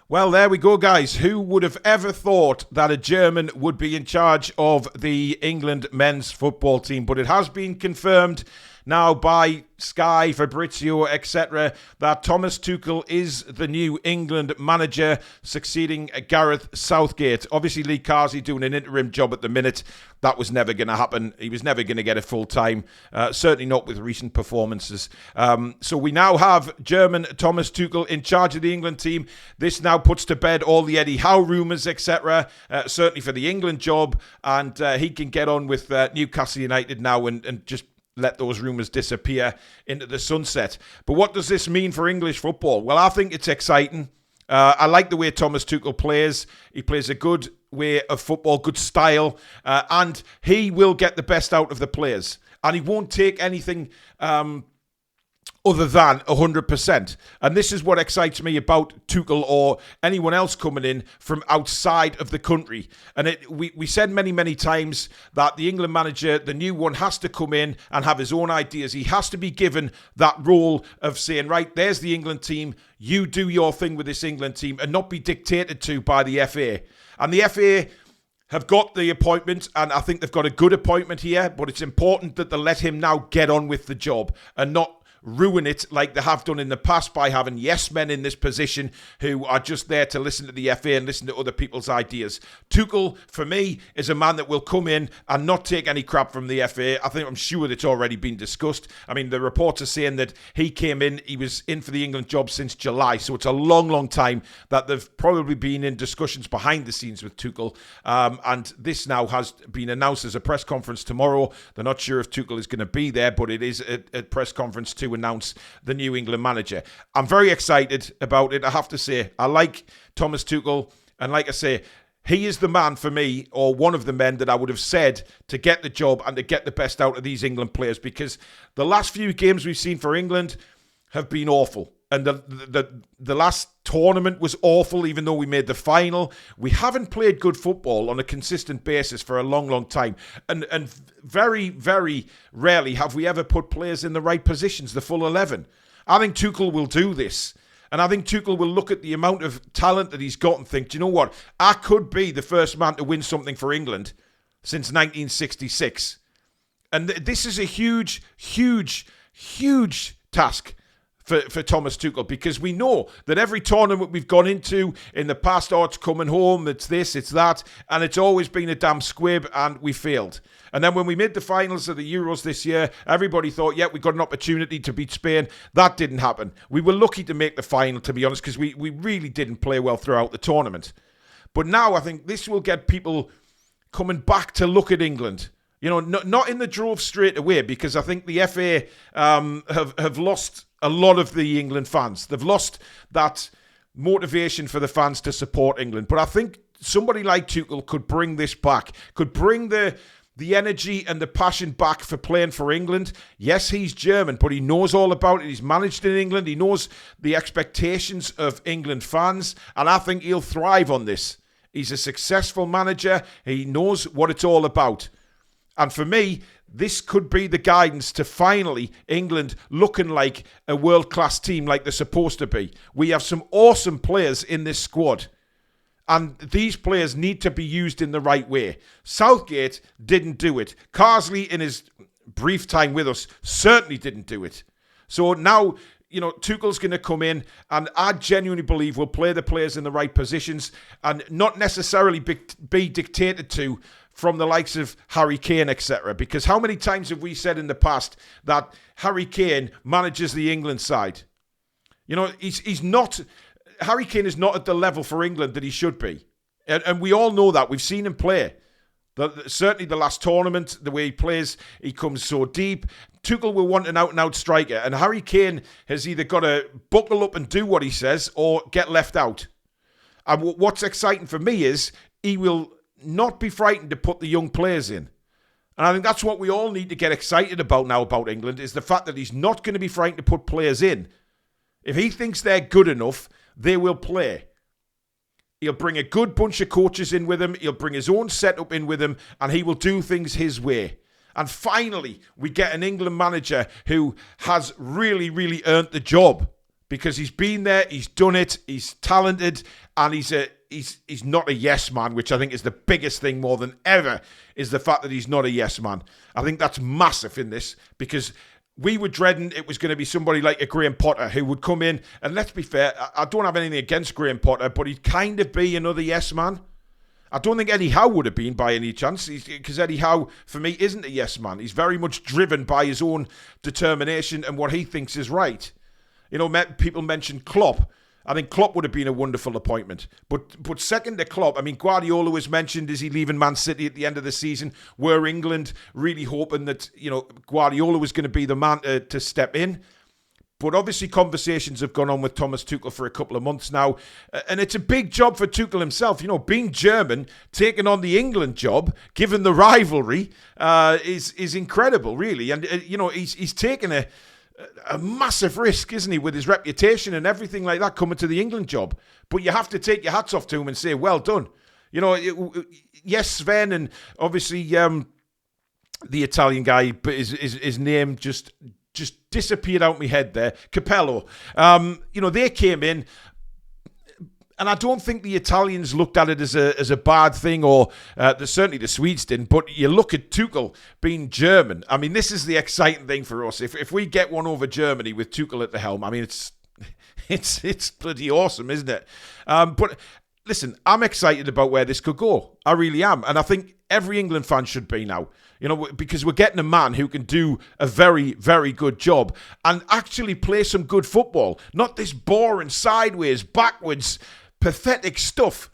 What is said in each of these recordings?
Well, there we go, guys. Who would have ever thought that a German would be in charge of the England men's football team? But it has been confirmed now by Sky, Fabrizio, etc., that Thomas Tuchel is the new England manager, succeeding Gareth Southgate. Obviously, Lee Carsey doing an interim job at the minute. That was never going to happen. He was never going to get a full time, certainly not with recent performances. So we now have German Thomas Tuchel in charge of the England team. This now puts to bed all the Eddie Howe rumours, etc., certainly for the England job, and he can get on with Newcastle United now and just let those rumours disappear into the sunset. But what does this mean for English football? Well, I think it's exciting. I like the way Thomas Tuchel plays. He plays a good way of football, good style, and he will get the best out of the players. And he won't take anything other than 100%. And this is what excites me about Tuchel or anyone else coming in from outside of the country. And we said many, many times that the England manager, the new one, has to come in and have his own ideas. He has to be given that role of saying, right, there's the England team. You do your thing with this England team and not be dictated to by the FA. And the FA have got the appointment, and I think they've got a good appointment here, but it's important that they let him now get on with the job and not ruin it like they have done in the past by having yes men in this position who are just there to listen to the FA and listen to other people's ideas. Tuchel, for me, is a man that will come in and not take any crap from the FA. I'm sure it's already been discussed. I mean, the reports are saying that he was in for the England job since July, so it's a long, long time that they've probably been in discussions behind the scenes with Tuchel, and this now has been announced as a press conference tomorrow. They're not sure if Tuchel is going to be there, but it is a press conference to announce the new England manager. I'm very excited about it, I have to say. I like Thomas Tuchel, and like I say, he is the man for me, or one of the men that I would have said to get the job and to get the best out of these England players, because the last few games we've seen for England have been awful. And the last tournament was awful, even though we made the final. We haven't played good football on a consistent basis for a long, long time. And very, very rarely have we ever put players in the right positions, the full 11. I think Tuchel will do this. And I think Tuchel will look at the amount of talent that he's got and think, do you know what? I could be the first man to win something for England since 1966. And this is a huge, huge, huge task for Thomas Tuchel, because we know that every tournament we've gone into in the past, it's coming home, it's this, it's that, and it's always been a damn squib, and we failed. And then when we made the finals of the Euros this year, everybody thought, yeah, we got an opportunity to beat Spain. That didn't happen. We were lucky to make the final, to be honest, because we really didn't play well throughout the tournament. But now I think this will get people coming back to look at England. You know, not in the drove straight away, because I think the FA have lost a lot of the England fans. They've lost that motivation for the fans to support England. But I think somebody like Tuchel could bring this back, could bring the energy and the passion back for playing for England. Yes, he's German, but he knows all about it. He's managed in England. He knows the expectations of England fans, and I think he'll thrive on this. He's a successful manager. He knows what it's all about. And for me, this could be the guidance to finally England looking like a world-class team like they're supposed to be. We have some awesome players in this squad, and these players need to be used in the right way. Southgate didn't do it. Carsley, in his brief time with us, certainly didn't do it. So now, you know, Tuchel's going to come in, and I genuinely believe will play the players in the right positions and not necessarily be dictated to from the likes of Harry Kane, etc. Because how many times have we said in the past that Harry Kane manages the England side? You know, he's not... Harry Kane is not at the level for England that he should be. And we all know that. We've seen him play. Certainly the last tournament, the way he plays, he comes so deep. Tuchel will want an out-and-out striker. And Harry Kane has either got to buckle up and do what he says or get left out. And what's exciting for me is he will not be frightened to put the young players in. And I think that's what we all need to get excited about now about England, is the fact that he's not going to be frightened to put players in. If he thinks they're good enough, they will play. He'll bring a good bunch of coaches in with him. He'll bring his own setup in with him, and he will do things his way. And finally, we get an England manager who has really, really earned the job, because he's been there, he's done it, he's talented, and he's not a yes man, which I think is the biggest thing more than ever, is the fact that he's not a yes man. I think that's massive in this, because we were dreading it was going to be somebody like a Graham Potter who would come in, and let's be fair, I don't have anything against Graham Potter, but he'd kind of be another yes man. I don't think Eddie Howe would have been by any chance, because Eddie Howe, for me, isn't a yes man. He's very much driven by his own determination and what he thinks is right. You know, people mentioned Klopp. I think Klopp would have been a wonderful appointment. But second to Klopp, I mean, Guardiola was mentioned. Is he leaving Man City at the end of the season? Were England really hoping that, you know, Guardiola was going to be the man to step in? But obviously conversations have gone on with Thomas Tuchel for a couple of months now. And it's a big job for Tuchel himself. You know, being German, taking on the England job, given the rivalry, is incredible, really. And, you know, he's taken a massive risk, isn't he, with his reputation and everything like that coming to the England job. But you have to take your hats off to him and say, well done. You know, yes, Sven, and obviously the Italian guy, but his name just disappeared out my head there. Capello. You know, they came in, and I don't think the Italians looked at it as a bad thing, or certainly the Swedes didn't. But you look at Tuchel being German. I mean, this is the exciting thing for us. If we get one over Germany with Tuchel at the helm, I mean, it's pretty awesome, isn't it? But listen, I'm excited about where this could go. I really am, and I think every England fan should be now. You know, because we're getting a man who can do a very, very good job and actually play some good football. Not this boring, sideways, backwards, pathetic stuff.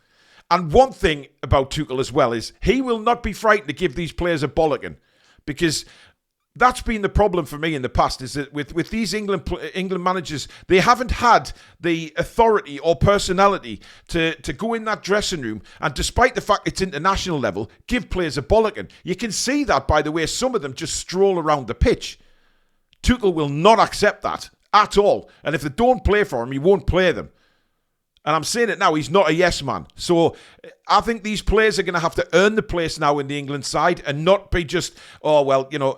And one thing about Tuchel as well is he will not be frightened to give these players a bollocking, because that's been the problem for me in the past, is that with these England managers, they haven't had the authority or personality to go in that dressing room and, despite the fact it's international level, give players a bollocking. You can see that by the way some of them just stroll around the pitch. Tuchel will not accept that at all. And if they don't play for him, he won't play them. And I'm saying it now, he's not a yes man. So I think these players are going to have to earn the place now in the England side and not be just, oh, well, you know,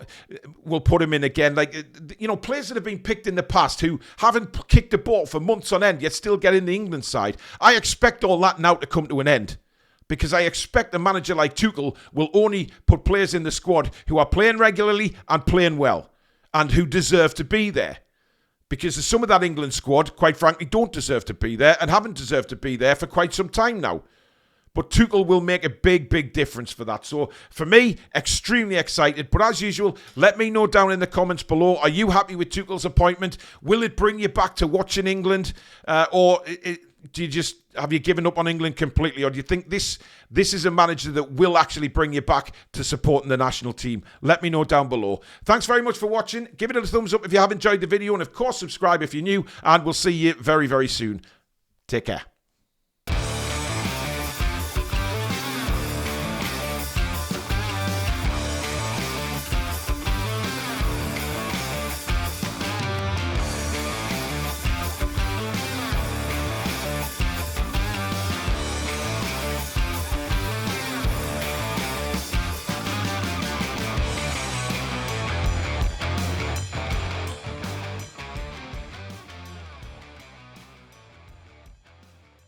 we'll put him in again. Like, you know, players that have been picked in the past who haven't kicked the ball for months on end, yet still get in the England side. I expect all that now to come to an end, because I expect a manager like Tuchel will only put players in the squad who are playing regularly and playing well and who deserve to be there. Because some of that England squad, quite frankly, don't deserve to be there and haven't deserved to be there for quite some time now. But Tuchel will make a big, big difference for that. So, for me, extremely excited. But as usual, let me know down in the comments below. Are you happy with Tuchel's appointment? Will it bring you back to watching England? Or have you given up on England completely? Or do you think this is a manager that will actually bring you back to supporting the national team? Let me know down below. Thanks very much for watching. Give it a thumbs up if you have enjoyed the video. And, of course, subscribe if you're new. And we'll see you very, very soon. Take care.